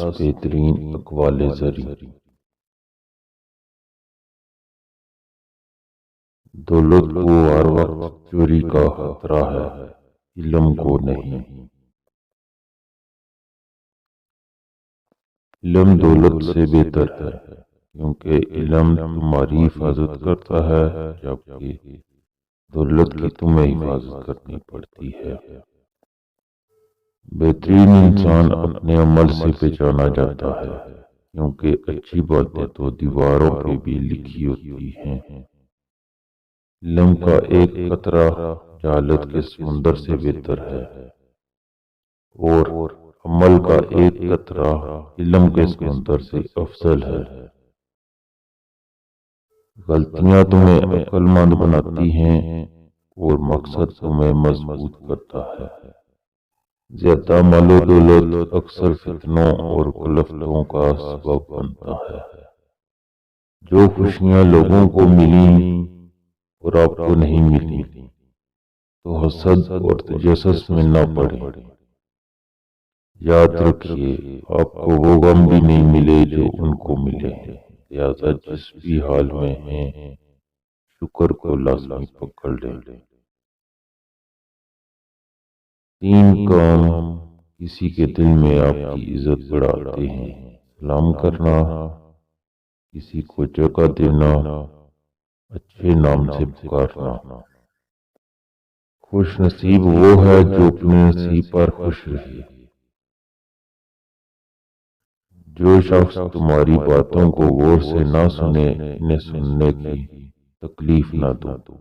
بہترین اقوال زری۔ دولت کو ہر وقت چوری کا خطرہ ہے، علم کو نہیں۔ علم دولت سے بہتر ہے، کیونکہ علم تمہاری حفاظت کرتا ہے جبکہ دولت کی تمہیں حفاظت کرنی پڑتی ہے۔ بہترین انسان اپنے عمل سے پہچانا جاتا ہے، کیونکہ اچھی باتیں تو دیواروں پہ بھی لکھی ہوتی ہیں۔ علم کا ایک قطرہ جہالت کے سمندر سے بہتر ہے، اور عمل کا ایک قطرہ علم کے سمندر سے افضل ہے۔ غلطیاں تمہیں عقل مند بناتی ہیں اور مقصد تمہیں مضبوط کرتا ہے۔ زیادہ مال و دولت اکثر فتنوں اور غلطیوں کا سبب بنتا ہے۔ جو خوشیاں لوگوں کو ملیں اور آپ کو نہیں ملی تو حسد اور تجسس میں نہ پڑے۔ یاد رکھیے، آپ کو وہ غم بھی نہیں ملے جو ان کو ملے، لہذا جس بھی حال میں ہیں شکر کو لازمی پکڑ لیں۔ 3 کام کسی کے دل میں آپ کی عزت بڑھاتے ہیں: سلام کرنا، کسی کو جگہ دینا، اچھے نام سے پکارنا۔ خوش نصیب وہ ہے جو اپنے نصیب پر خوش رہے۔ جو شخص تمہاری باتوں کو غور سے نہ سنے، انہیں سننے کی تکلیف نہ دو۔